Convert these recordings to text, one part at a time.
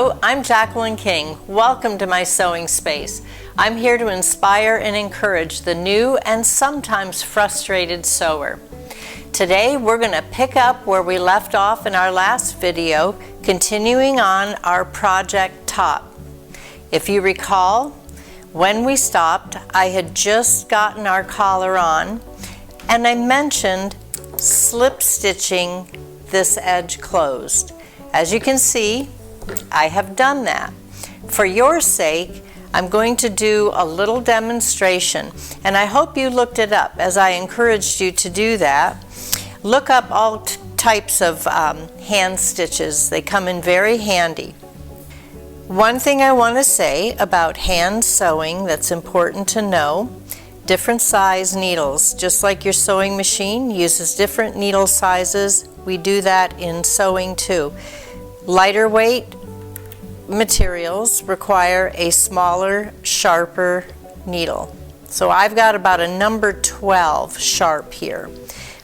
Hello, I'm Jacqueline King. Welcome to my sewing space. I'm here to inspire and encourage the new and sometimes frustrated sewer. Today we're going to pick up where we left off in our last video, continuing on our project top. If you recall, when we stopped, I had just gotten our collar on and I mentioned slip stitching this edge closed. As you can see, I have done that. For your sake, I'm going to do a little demonstration, and I hope you looked it up as I encouraged you to do that. Look up all types of hand stitches. They come in very handy. One thing I want to say about hand sewing that's important to know, different size needles. Just like your sewing machine uses different needle sizes, we do that in sewing too. Lighter weight materials require a smaller, sharper needle. So I've got about a number 12 sharp here.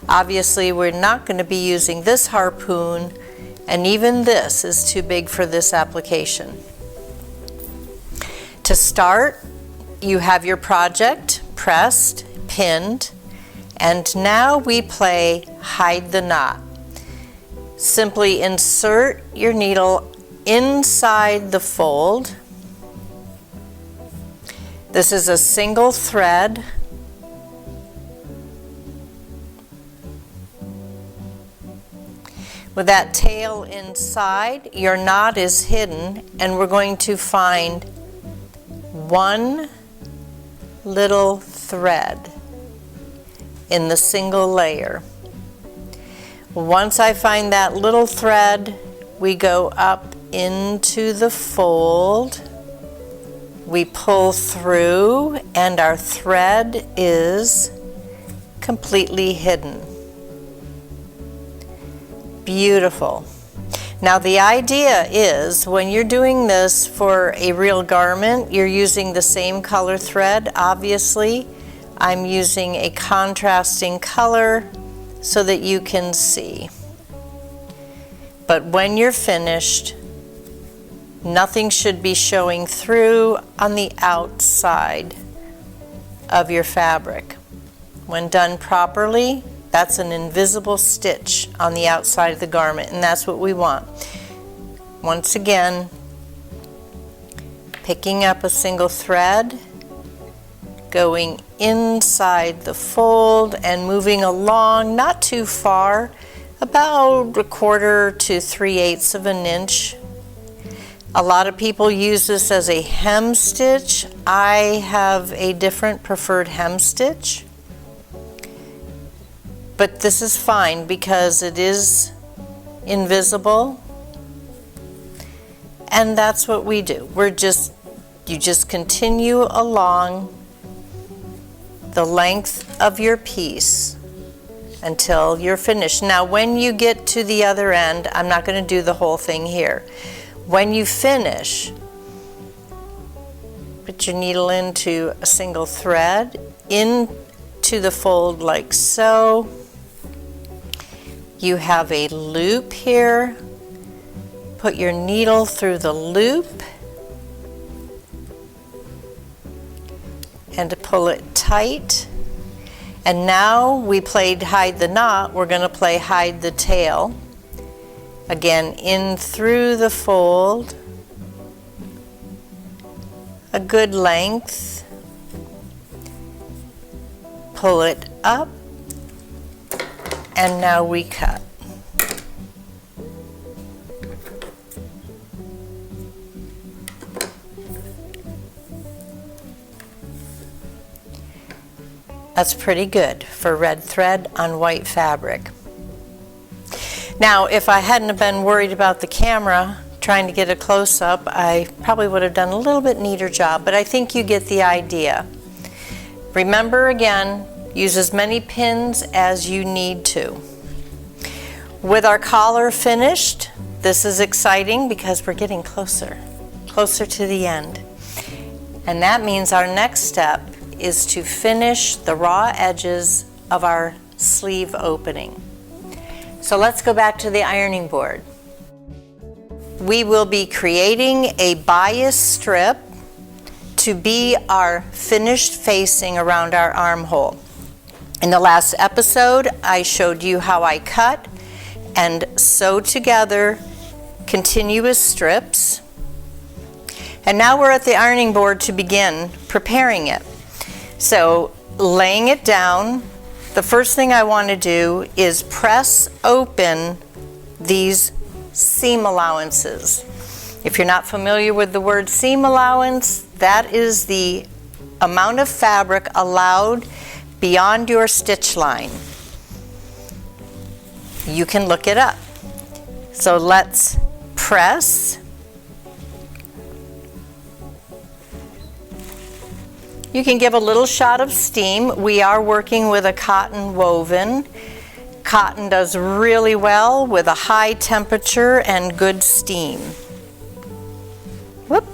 Obviously we're not going to be using this harpoon, and even this is too big for this application. To start, you have your project pressed, pinned, and now we play hide the knot. Simply insert your needle inside the fold. This is a single thread. With that tail inside, your knot is hidden, and we're going to find one little thread in the single layer. Once I find that little thread, we go up into the fold, we pull through, and our thread is completely hidden. Beautiful. Now the idea is when you're doing this for a real garment, you're using the same color thread. Obviously, I'm using a contrasting color so that you can see. But when you're finished, nothing should be showing through on the outside of your fabric. When done properly, that's an invisible stitch on the outside of the garment, and that's what we want. Once again, picking up a single thread, going inside the fold and moving along, not too far, about 1/4 to 3/8 of an inch. A lot of people use this as a hem stitch. I have a different preferred hem stitch, but this is fine because it is invisible, and that's what we do. You just continue along the length of your piece until you're finished. Now when you get to the other end, I'm not going to do the whole thing here. When you finish, put your needle into a single thread, into the fold like so. You have a loop here. Put your needle through the loop and to pull it tight. And now we played hide the knot, we're going to play hide the tail. Again, in through the fold, a good length, pull it up, and now we cut. That's pretty good for red thread on white fabric. Now, if I hadn't have been worried about the camera trying to get a close-up, I probably would have done a little bit neater job, but I think you get the idea. Remember again, use as many pins as you need to. With our collar finished, this is exciting because we're getting closer to the end. And that means our next step is to finish the raw edges of our sleeve opening. So let's go back to the ironing board. we will be creating a bias strip to be our finished facing around our armhole. In the last episode, I showed you how I cut and sew together continuous strips. And now we're at the ironing board to begin preparing it. So, laying it down, the first thing I want to do is press open these seam allowances. If you're not familiar with the word seam allowance, that is the amount of fabric allowed beyond your stitch line. You can look it up. So let's press. You can give a little shot of steam. We are working with a cotton woven. Cotton does really well with a high temperature and good steam. Whoop.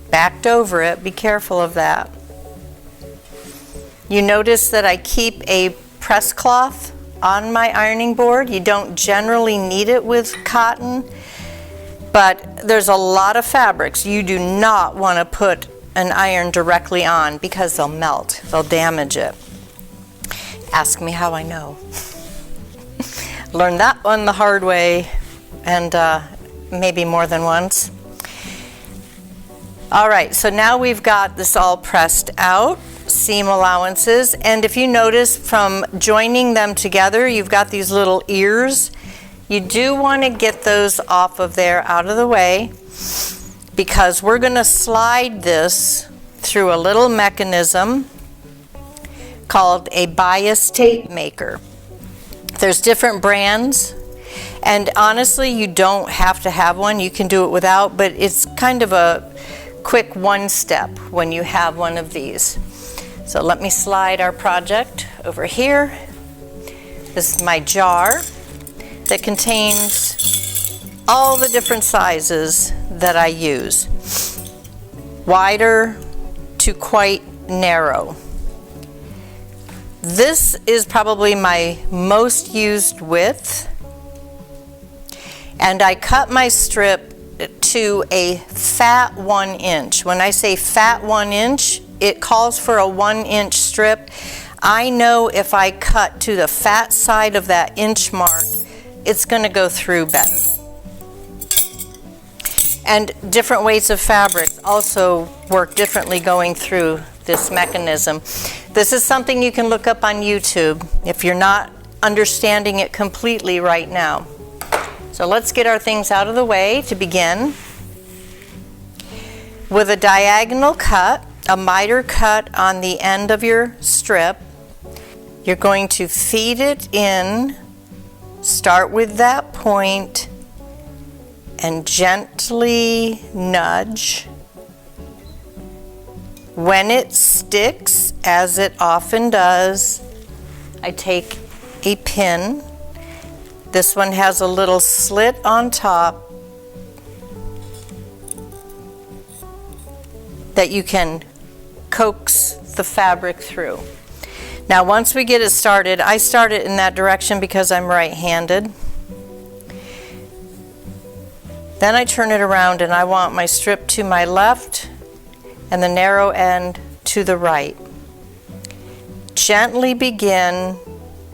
Backed over it, be careful of that. You notice that I keep a press cloth on my ironing board. You don't generally need it with cotton, but there's a lot of fabrics you do not want to put an iron directly on because they'll melt, they'll damage it. Ask me how I know. Learned that one the hard way, and maybe more than once. All right, so now we've got this all pressed out, seam allowances, and if you notice from joining them together, you've got these little ears. You do want to get those off of there, out of the way, because we're going to slide this through a little mechanism called a bias tape maker. There's different brands, and honestly you don't have to have one, you can do it without, but it's kind of a quick one step when you have one of these. So let me slide our project over here. This is my jar that contains all the different sizes that I use, wider to quite narrow. This is probably my most used width, and I cut my strip to a fat 1 inch. When I say fat 1 inch, it calls for a 1 inch strip. I know if I cut to the fat side of that inch mark, it's going to go through better. And different weights of fabric also work differently going through this mechanism. This is something you can look up on YouTube if you're not understanding it completely right now. So let's get our things out of the way to begin. With a diagonal cut, a miter cut on the end of your strip, you're going to feed it in, start with that point, and gently nudge. When it sticks, as it often does, I take a pin. This one has a little slit on top that you can coax the fabric through. Now once we get it started, I start it in that direction because I'm right-handed. Then I turn it around and I want my strip to my left and the narrow end to the right. Gently begin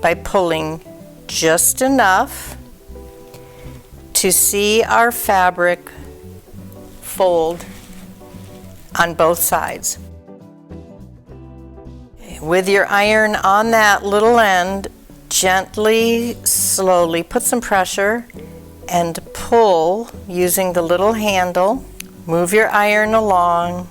by pulling just enough to see our fabric fold on both sides. With your iron on that little end, gently, slowly put some pressure and pull using the little handle. Move your iron along.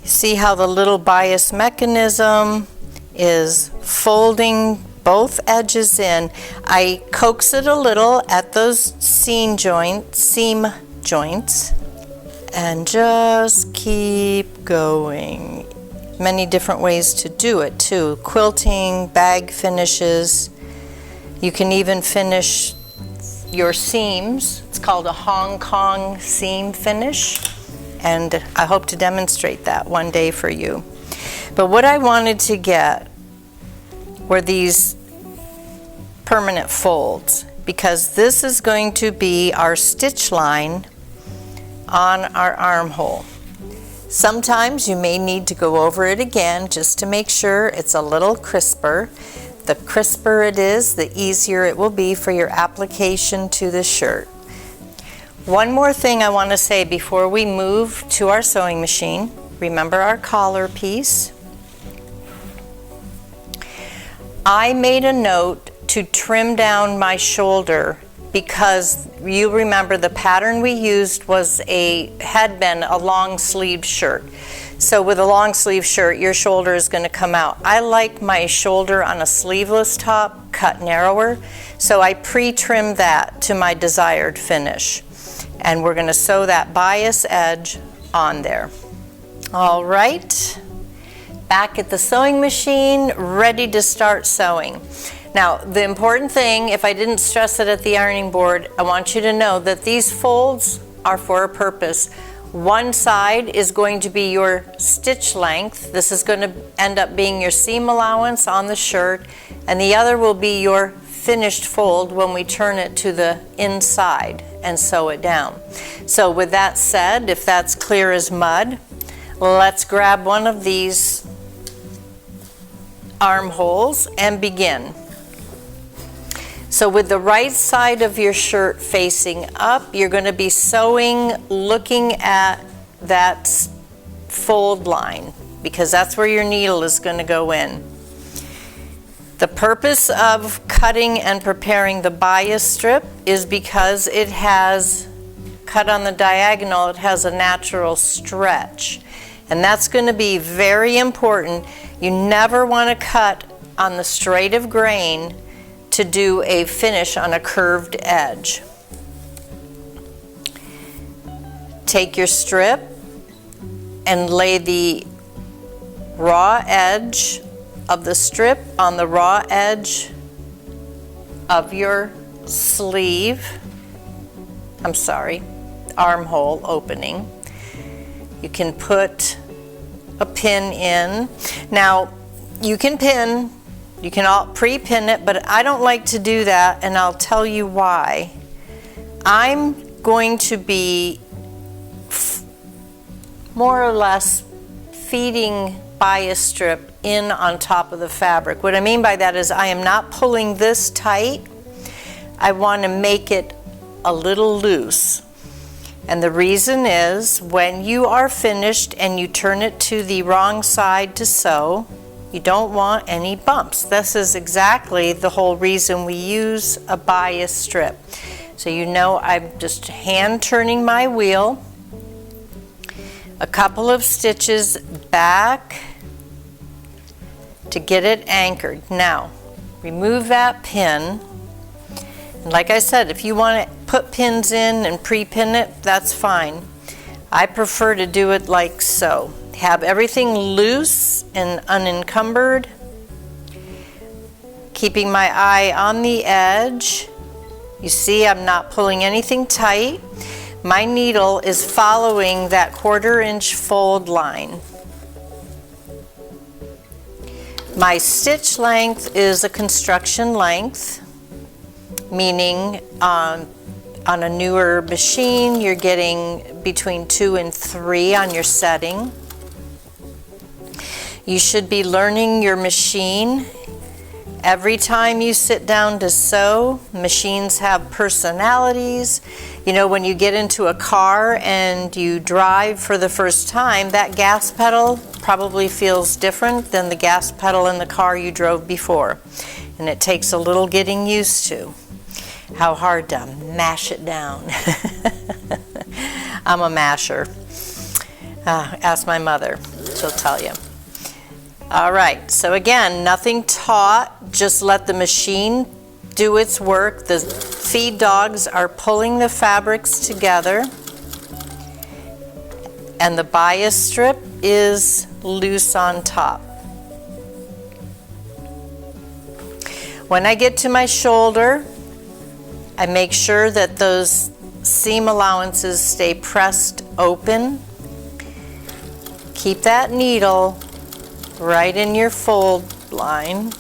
See how the little bias mechanism is folding both edges in. I coax it a little at those seam joints, and just keep going. Many different ways to do it too. Quilting, bag finishes. You can even finish your seams. It's called a Hong Kong seam finish, and I hope to demonstrate that one day for you. But what I wanted to get were these permanent folds. because this is going to be our stitch line on our armhole. Sometimes you may need to go over it again just to make sure it's a little crisper. The crisper it is, the easier it will be for your application to the shirt. One more thing I want to say before we move to our sewing machine. Remember our collar piece. I made a note to trim down my shoulder because you remember the pattern we used had been a long sleeved shirt. So with a long sleeve shirt, your shoulder is going to come out. I like my shoulder on a sleeveless top cut narrower, so I pre-trimmed that to my desired finish. And we're going to sew that bias edge on there. All right, back at the sewing machine, ready to start sewing. Now, the important thing, if I didn't stress it at the ironing board, I want you to know that these folds are for a purpose. One side is going to be your stitch length. This is going to end up being your seam allowance on the shirt, and the other will be your finished fold when we turn it to the inside and sew it down. So with that said, if that's clear as mud, let's grab one of these armholes and begin. So with the right side of your shirt facing up, you're going to be sewing looking at that fold line because that's where your needle is going to go in. The purpose of cutting and preparing the bias strip is because it has, cut on the diagonal, it has a natural stretch. And that's going to be very important. You never want to cut on the straight of grain to do a finish on a curved edge. Take your strip and lay the raw edge of the strip on the raw edge of your sleeve, armhole opening. You can put a pin in. Now, you can all pre-pin it, but I don't like to do that, and I'll tell you why. I'm going to be more or less feeding bias strip in on top of the fabric. What I mean by that is I am not pulling this tight. I want to make it a little loose. And the reason is when you are finished and you turn it to the wrong side to sew, you don't want any bumps. This is exactly the whole reason we use a bias strip. So you know I'm just hand turning my wheel, a couple of stitches back to get it anchored. Now, remove that pin. And like I said, if you want to put pins in and pre-pin it, that's fine. I prefer to do it like so. Have everything loose and unencumbered, keeping my eye on the edge. You see I'm not pulling anything tight. My needle is following that 1/4 inch fold line. My stitch length is a construction length, meaning on a newer machine you're getting between 2 and 3 on your setting. You should be learning your machine. Every time you sit down to sew, machines have personalities. You know, when you get into a car and you drive for the first time, that gas pedal probably feels different than the gas pedal in the car you drove before. And it takes a little getting used to. How hard to mash it down. I'm a masher. Ask my mother, she'll tell you. All right, so again, nothing taut, just let the machine do its work. The feed dogs are pulling the fabrics together, and the bias strip is loose on top. When I get to my shoulder, I make sure that those seam allowances stay pressed open. Keep that needle right in your fold line,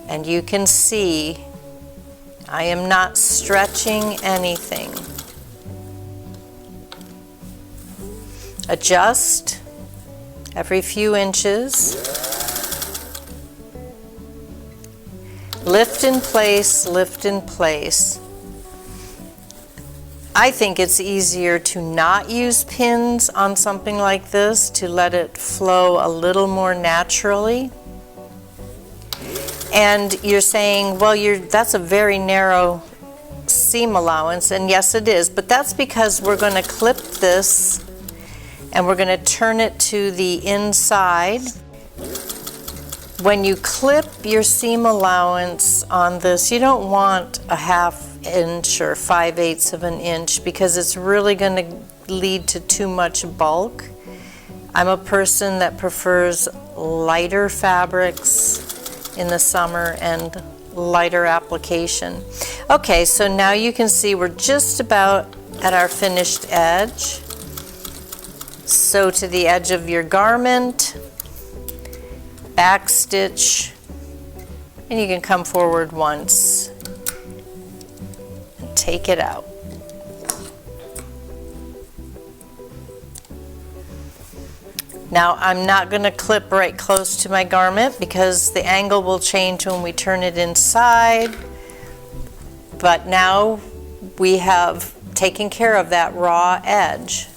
and you can see I am not stretching anything. Adjust every few inches. Lift in place, lift in place. I think it's easier to not use pins on something like this, to let it flow a little more naturally. And you're saying, well, that's a very narrow seam allowance, and yes it is, but that's because we're going to clip this and we're going to turn it to the inside. When you clip your seam allowance on this, you don't want a 1/2 inch or 5/8 of an inch, because it's really going to lead to too much bulk. I'm a person that prefers lighter fabrics in the summer and lighter application. Okay, so now you can see we're just about at our finished edge. Sew to the edge of your garment, back stitch, and you can come forward once and take it out. Now I'm not going to clip right close to my garment because the angle will change when we turn it inside, but now we have taken care of that raw edge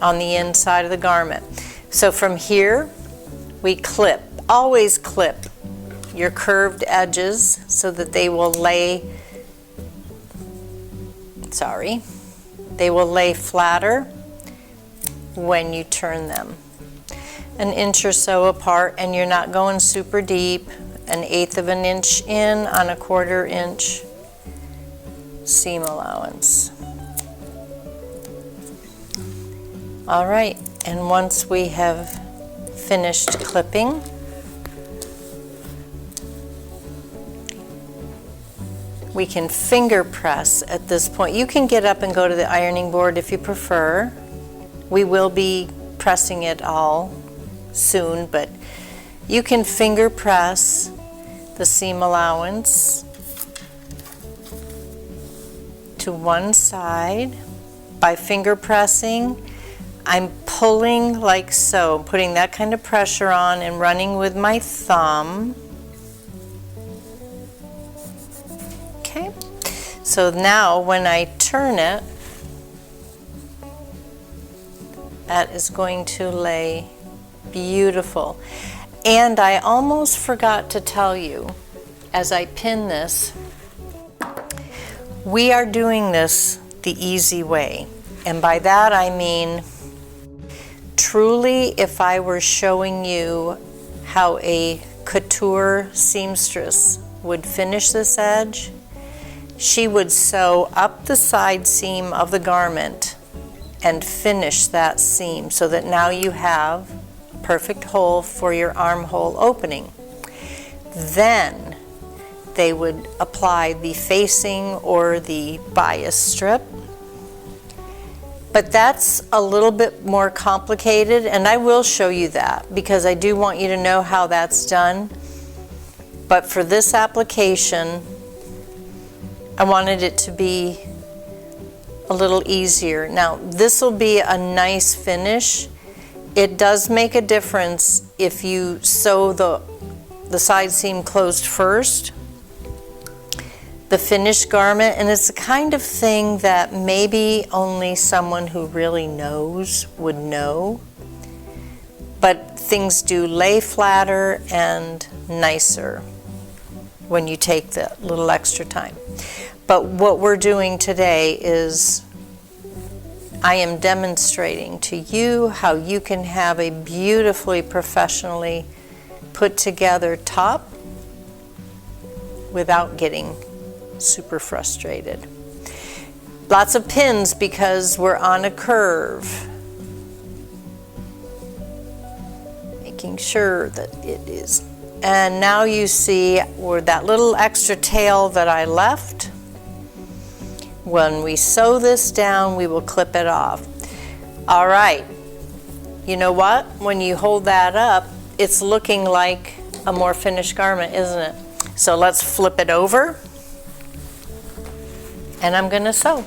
on the inside of the garment. So from here we clip. Always clip your curved edges so that they will lay flatter when you turn them. 1 inch or so apart, and you're not going super deep. 1/8 of an inch in on a 1/4 inch seam allowance. All right, and once we have finished clipping, we can finger press at this point. You can get up and go to the ironing board if you prefer. We will be pressing it all soon, but you can finger press the seam allowance to one side. By finger pressing, I'm pulling like so, putting that kind of pressure on and running with my thumb. Okay, so now when I turn it, that is going to lay beautiful. And I almost forgot to tell you, as I pin this, we are doing this the easy way. And by that I mean, truly, if I were showing you how a couture seamstress would finish this edge, she would sew up the side seam of the garment and finish that seam so that now you have a perfect hole for your armhole opening. Then they would apply the facing or the bias strip. But that's a little bit more complicated, and I will show you that because I do want you to know how that's done. But for this application, I wanted it to be a little easier. Now, this will be a nice finish. It does make a difference if you sew the side seam closed first, the finished garment, and it's the kind of thing that maybe only someone who really knows would know. But things do lay flatter and nicer when you take the little extra time. But what we're doing today is I am demonstrating to you how you can have a beautifully professionally put together top without getting super frustrated. Lots of pins because we're on a curve. Making sure that it is. And now you see where that little extra tail that I left. When we sew this down, we will clip it off. All right. You know what? When you hold that up, it's looking like a more finished garment, isn't it? So let's flip it over. and I'm going to sew.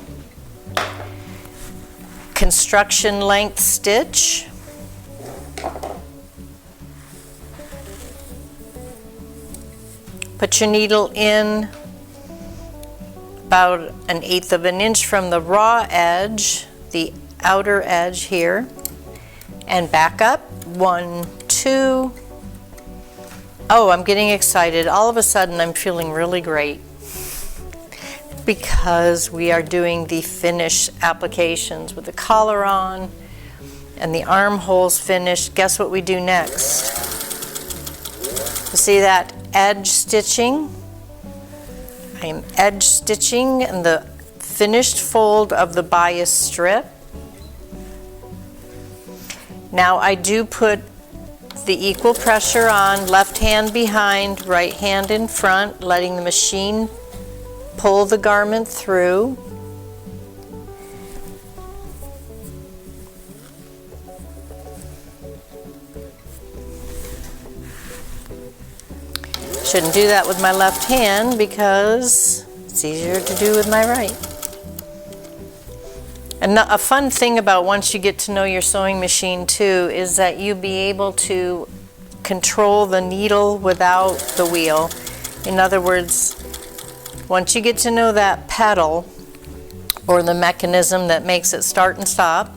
Construction length stitch. Put your needle in about 1/8 of an inch from the raw edge, the outer edge here, and back up. 1, 2. Oh, I'm getting excited. All of a sudden I'm feeling really great because we are doing the finish applications with the collar on and the armholes finished. Guess what we do next? You see that edge stitching? I am edge stitching in the finished fold of the bias strip. Now I do put the equal pressure on, left hand behind, right hand in front, letting the machine pull the garment through. Shouldn't do that with my left hand because it's easier to do with my right. And a fun thing about once you get to know your sewing machine too is that you'll be able to control the needle without the wheel. In other words, once you get to know that pedal or the mechanism that makes it start and stop,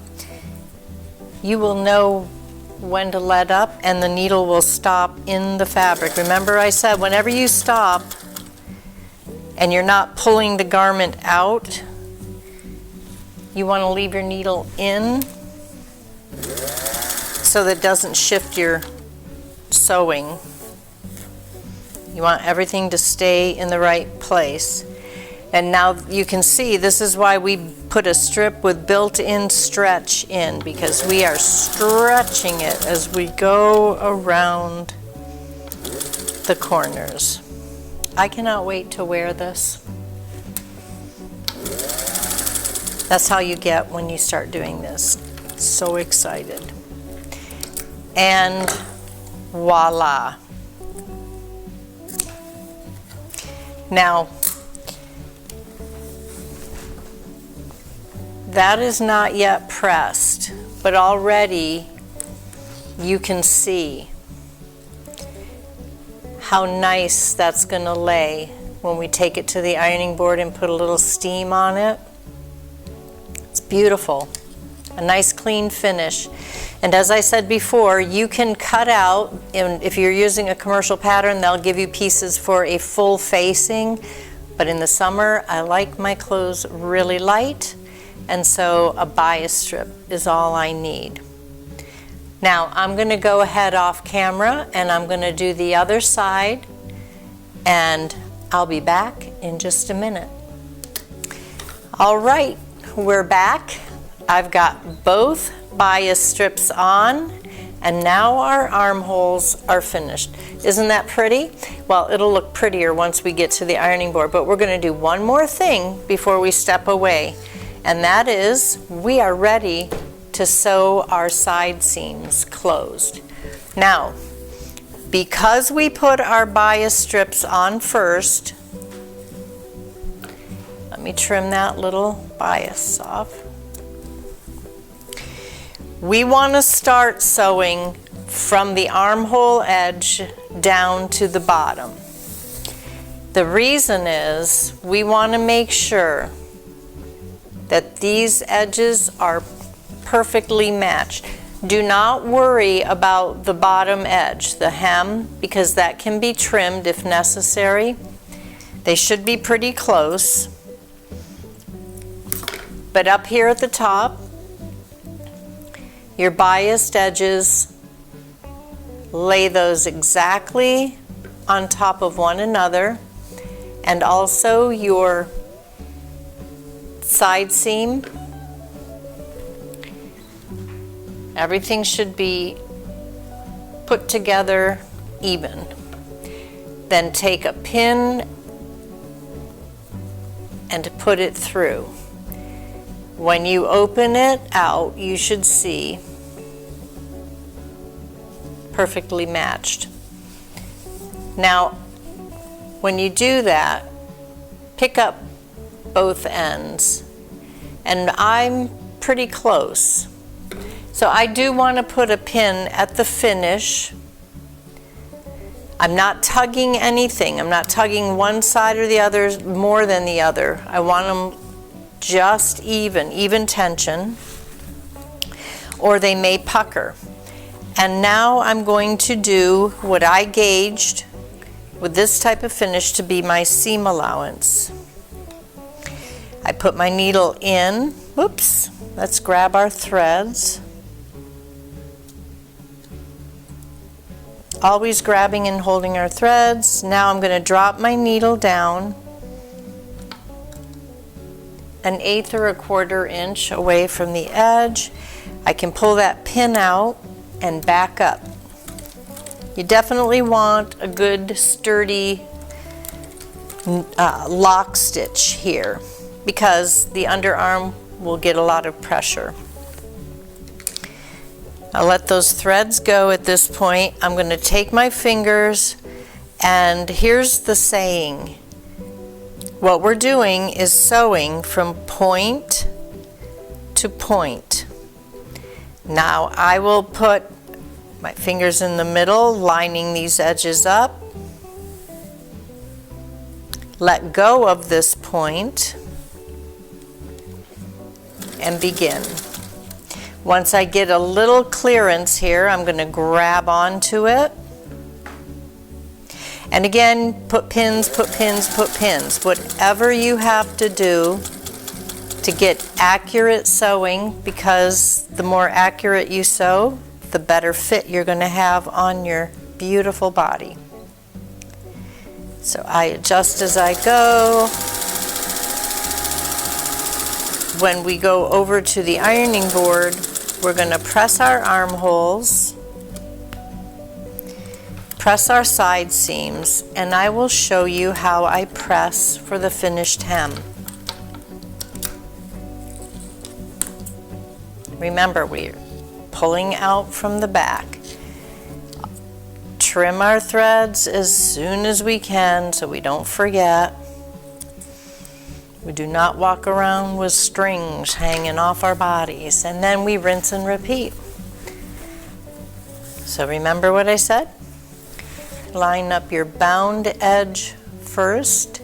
you will know when to let up and the needle will stop in the fabric. Remember I said whenever you stop and you're not pulling the garment out, you want to leave your needle in so that it doesn't shift your sewing. You want everything to stay in the right place. And now you can see this is why we put a strip with built-in stretch in, because we are stretching it as we go around the corners. I cannot wait to wear this. That's how you get when you start doing this. So excited. And voila. Now, that is not yet pressed, but already you can see how nice that's going to lay when we take it to the ironing board and put a little steam on it. It's beautiful. A nice clean finish. And as I said before, you can cut out, and if you're using a commercial pattern, they'll give you pieces for a full facing. But in the summer, I like my clothes really light, and so a bias strip is all I need. Now I'm going to go ahead off camera and I'm going to do the other side, and I'll be back in just a minute. All right, we're back. I've got both bias strips on, and now our armholes are finished. Isn't that pretty? Well, it'll look prettier once we get to the ironing board, but we're going to do one more thing before we step away, and that is we are ready to sew our side seams closed. Now, because we put our bias strips on first, let me trim that little bias off. We want to start sewing from the armhole edge down to the bottom. The reason is we want to make sure that these edges are perfectly matched. Do not worry about the bottom edge, the hem, because that can be trimmed if necessary. They should be pretty close. But up here at the top, your biased edges, lay those exactly on top of one another, and also your side seam. Everything should be put together even. Then take a pin and put it through. When you open it out, you should see perfectly matched. Now, when you do that, pick up both ends. And I'm pretty close. So I do want to put a pin at the finish. I'm not tugging anything. I'm not tugging one side or the other more than the other. I want them just even tension, or they may pucker. And now I'm going to do what I gauged with this type of finish to be my seam allowance. I put my needle in. Whoops, let's grab our threads. Always grabbing and holding our threads. Now I'm going to drop my needle down 1/8 or 1/4 inch away from the edge. I can pull that pin out and back up. You definitely want a good sturdy lock stitch here because the underarm will get a lot of pressure. I'll let those threads go at this point. I'm going to take my fingers, and here's the saying. What we're doing is sewing from point to point. Now I will put my fingers in the middle, lining these edges up. Let go of this point and begin. Once I get a little clearance here, I'm going to grab onto it. And again, put pins, put pins, put pins. Whatever you have to do to get accurate sewing, because the more accurate you sew, the better fit you're going to have on your beautiful body. So I adjust as I go. When we go over to the ironing board, we're going to press our armholes, press our side seams, and I will show you how I press for the finished hem. Remember, we're pulling out from the back. Trim our threads as soon as we can so we don't forget. We do not walk around with strings hanging off our bodies, and then we rinse and repeat. So remember what I said? Line up your bound edge first,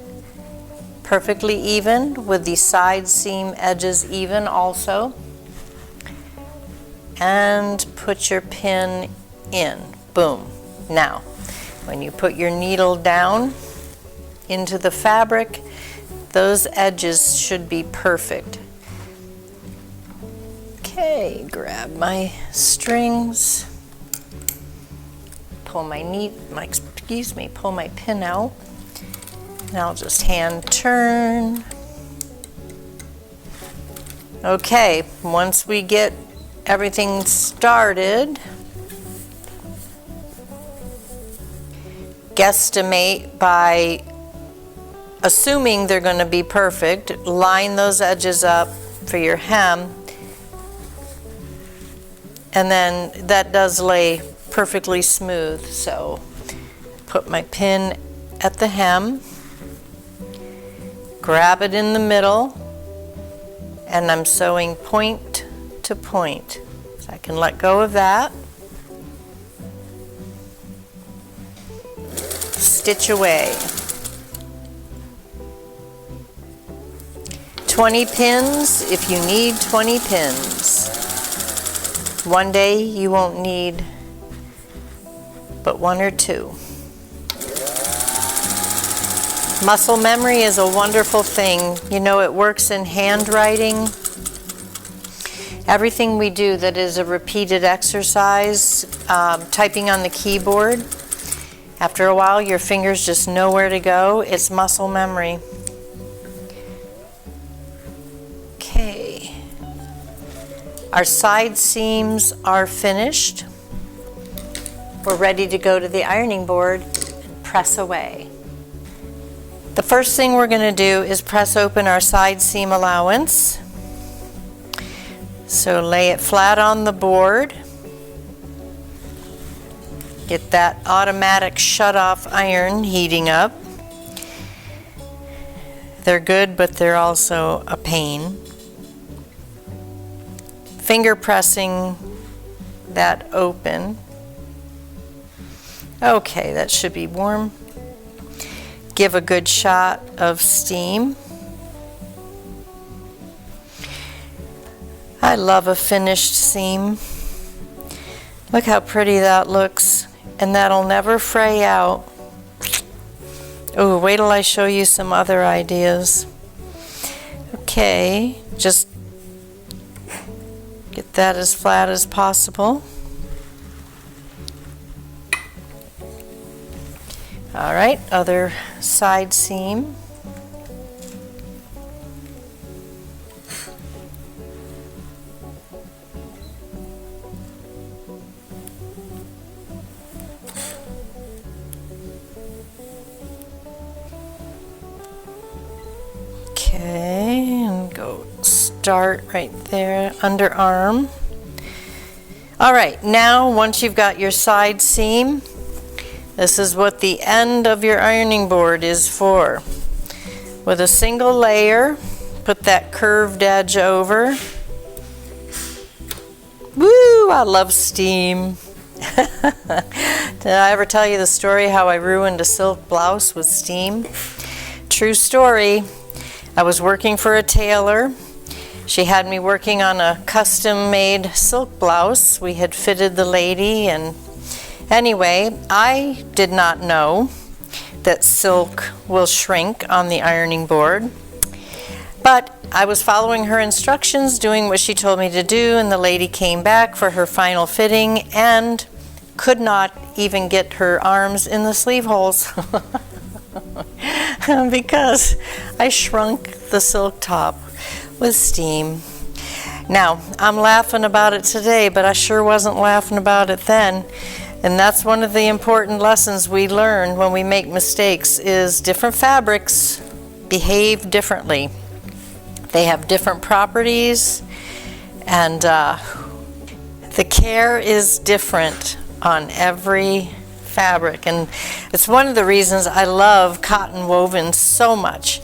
perfectly even, with the side seam edges even also, and put your pin in. Boom. Now, when you put your needle down into the fabric, those edges should be perfect. Okay, grab my strings, pull my pull my pin out, and I'll just hand turn. Okay, once we get everything started, guesstimate by assuming they're going to be perfect. Line those edges up for your hem, and then that does lay perfectly smooth. So put my pin at the hem, grab it in the middle, and I'm sewing point to point. So I can let go of that, stitch away. 20 pins if you need 20 pins. One day you won't need but 1 or 2. Muscle memory is a wonderful thing. You know, it works in handwriting. Everything we do that is a repeated exercise, typing on the keyboard, after a while your fingers just know where to go. It's muscle memory. Okay, our side seams are finished. We're ready to go to the ironing board and press away. The first thing we're going to do is press open our side seam allowance. So lay it flat on the board. Get that automatic shut-off iron heating up. They're good, but they're also a pain. Finger pressing that open. Okay, that should be warm. Give a good shot of steam. I love a finished seam. Look how pretty that looks, and that'll never fray out. Oh, wait till I show you some other ideas. Okay, just get that as flat as possible. All right, other side seam. Okay, and go start right there, underarm. All right, now once you've got your side seam, this is what the end of your ironing board is for. With a single layer, put that curved edge over. Woo, I love steam. Did I ever tell you the story how I ruined a silk blouse with steam? True story. I was working for a tailor. She had me working on a custom-made silk blouse. We had fitted the lady, and anyway, I did not know that silk will shrink on the ironing board. But I was following her instructions, doing what she told me to do, and the lady came back for her final fitting and could not even get her arms in the sleeve holes. Because I shrunk the silk top with steam. Now, I'm laughing about it today, but I sure wasn't laughing about it then. And that's one of the important lessons we learn when we make mistakes, is different fabrics behave differently. They have different properties, and the care is different on every fabric, and it's one of the reasons I love cotton woven so much.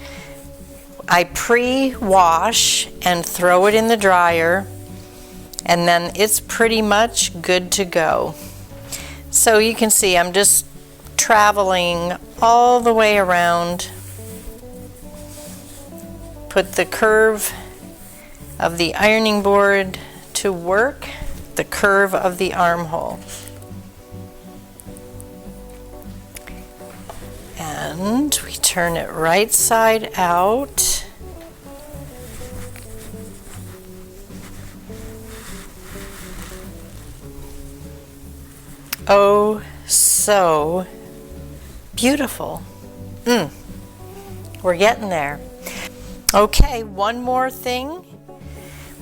I pre-wash and throw it in the dryer, and then it's pretty much good to go. So you can see I'm just traveling all the way around. Put the curve of the ironing board to work, the curve of the armhole. And we turn it right side out. Oh, so beautiful. We're getting there. Okay, one more thing.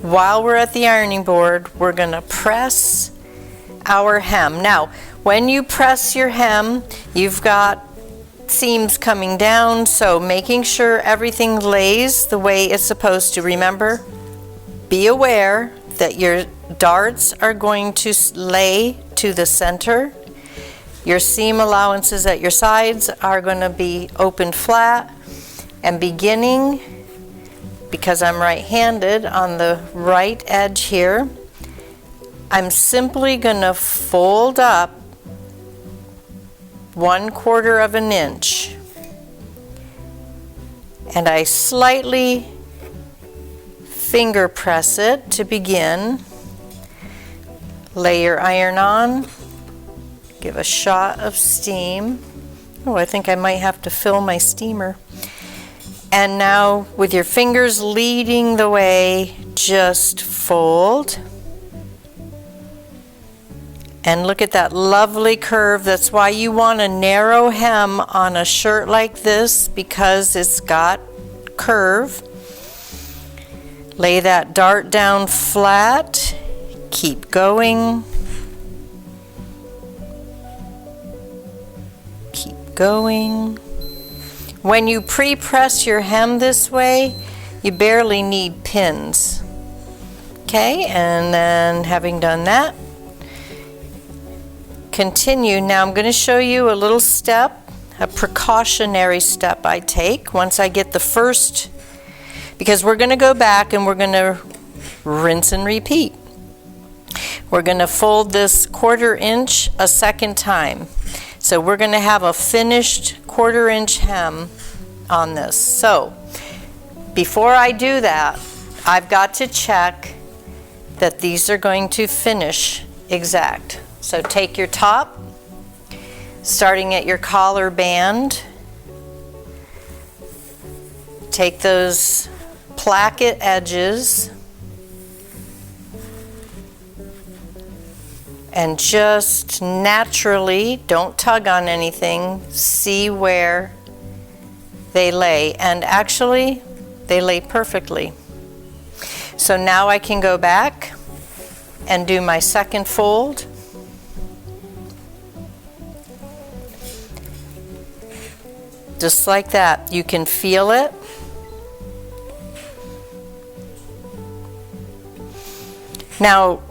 While we're at the ironing board, we're going to press our hem. Now, when you press your hem, you've got seams coming down, so making sure everything lays the way it's supposed to. Remember, be aware that your darts are going to lay to the center. Your seam allowances at your sides are going to be open flat, and beginning, because I'm right-handed, on the right edge here, I'm simply going to fold up 1/4 of an inch, and I slightly finger press it to begin. Lay your iron on, give a shot of steam. Oh, I think I might have to fill my steamer. And now, with your fingers leading the way, just fold. And look at that lovely curve. That's why you want a narrow hem on a shirt like this, because it's got curve. Lay that dart down flat. Keep going. Keep going. When you pre-press your hem this way, you barely need pins. Okay, and then having done that, continue. Now I'm going to show you a little step a precautionary step I take once I get the first, because we're going to go back and we're going to rinse and repeat. We're going to fold this 1/4 inch a second time. So we're going to have a finished 1/4 inch hem on this. So before I do that, I've got to check that these are going to finish exact. So take your top, starting at your collar band, take those placket edges and just naturally, don't tug on anything, see where they lay. And actually, they lay perfectly. So now I can go back and do my second fold. Just like that. You can feel it. Now,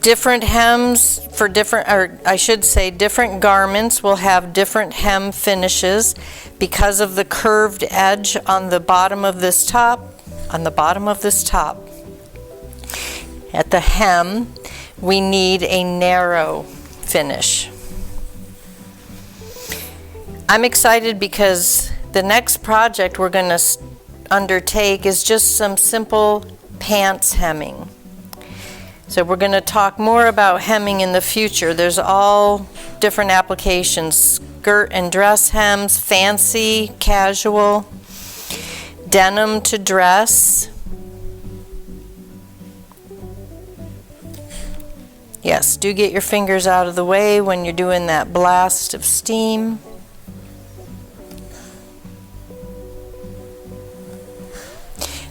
different hems for different, or I should say different garments will have different hem finishes because of the curved edge on the bottom of this top. On the bottom of this top, at the hem, we need a narrow finish. I'm excited because the next project we're going to undertake is just some simple pants hemming. So we're going to talk more about hemming in the future. There's all different applications, skirt and dress hems, fancy, casual, denim to dress. Yes, do get your fingers out of the way when you're doing that blast of steam.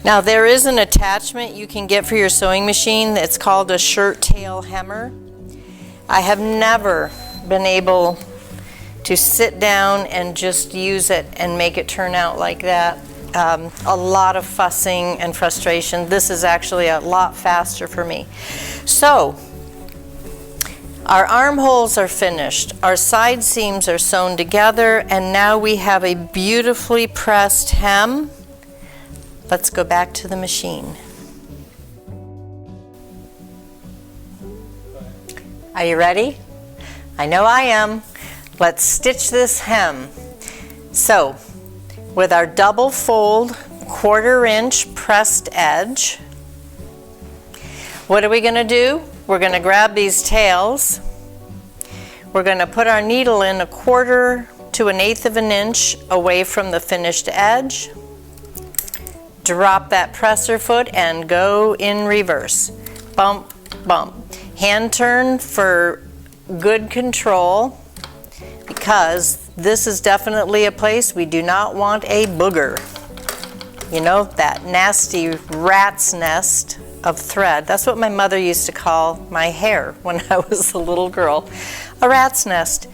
Now there is an attachment you can get for your sewing machine that's called a shirt tail hemmer. I have never been able to sit down and just use it and make it turn out like that. A lot of fussing and frustration. This is actually a lot faster for me. So, our armholes are finished. Our side seams are sewn together, and now we have a beautifully pressed hem. Let's go back to the machine. Are you ready? I know I am. Let's stitch this hem. So, with our double fold 1/4 inch pressed edge, what are we going to do? We're going to grab these tails. We're going to put our needle in 1/4 to 1/8 of an inch away from the finished edge. Drop that presser foot and go in reverse. Bump, bump. Hand turn for good control, because this is definitely a place we do not want a booger. You know, that nasty rat's nest of thread. That's what my mother used to call my hair when I was a little girl. A rat's nest.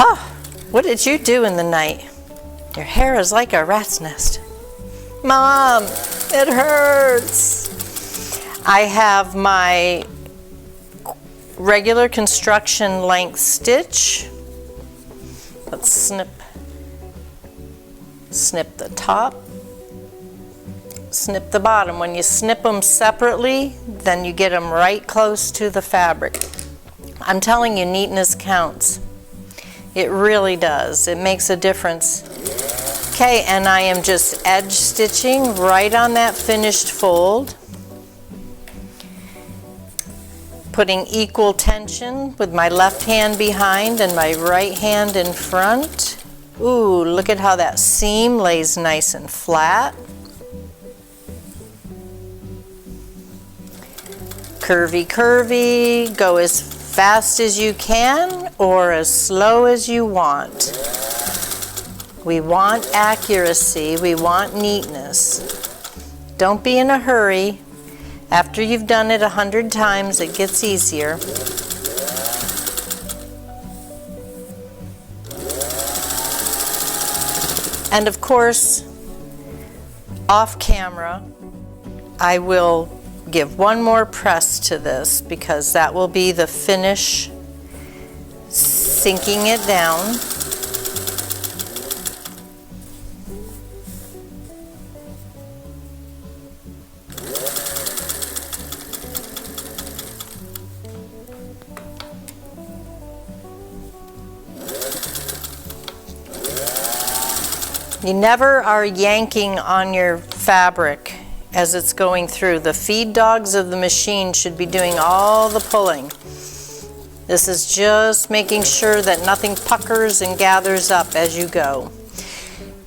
Oh, what did you do in the night? Your hair is like a rat's nest. Mom, it hurts. I have my regular construction length stitch. Let's snip the top, snip the bottom. When you snip them separately, then you get them right close to the fabric. I'm telling you, neatness counts. It really does. It makes a difference. Okay, and I am just edge stitching right on that finished fold, putting equal tension with my left hand behind and my right hand in front. Ooh, look at how that seam lays nice and flat. Curvy, curvy. Go as fast as you can or as slow as you want. We want accuracy. We want neatness. Don't be in a hurry. After you've done it 100 times, it gets easier. And of course, off camera, I will give one more press to this, because that will be the finish, sinking it down. You never are yanking on your fabric as it's going through. The feed dogs of the machine should be doing all the pulling. This is just making sure that nothing puckers and gathers up as you go.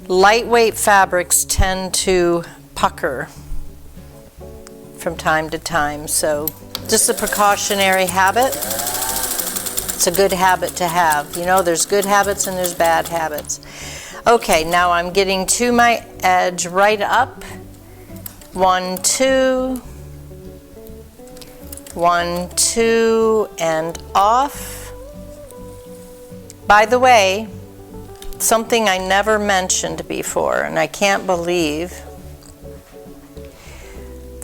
Lightweight fabrics tend to pucker from time to time, so just a precautionary habit. It's a good habit to have. You know, there's good habits and there's bad habits. Okay, now I'm getting to my edge right up. 1, 2, 1, 2, and off. By the way, something I never mentioned before, and I can't believe,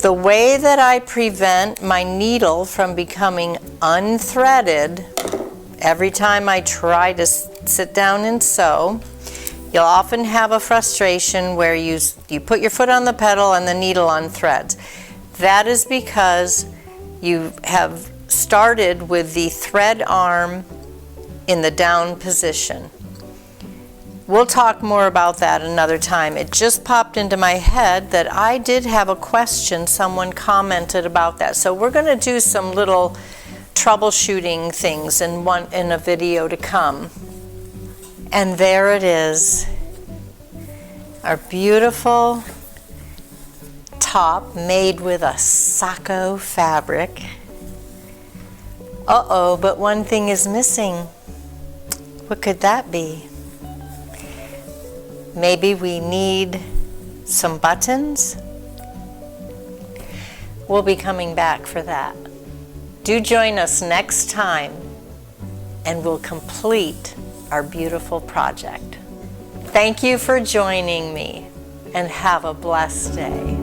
the way that I prevent my needle from becoming unthreaded every time I try to sit down and sew, you'll often have a frustration where you put your foot on the pedal and the needle unthreads. That is because you have started with the thread arm in the down position. We'll talk more about that another time. It just popped into my head that I did have a question. Someone commented about that. So we're going to do some little troubleshooting things in a video to come. And there it is. Our beautiful top made with a Sacco fabric. Uh-oh, but one thing is missing. What could that be? Maybe we need some buttons? We'll be coming back for that. Do join us next time and we'll complete our beautiful project. Thank you for joining me and have a blessed day.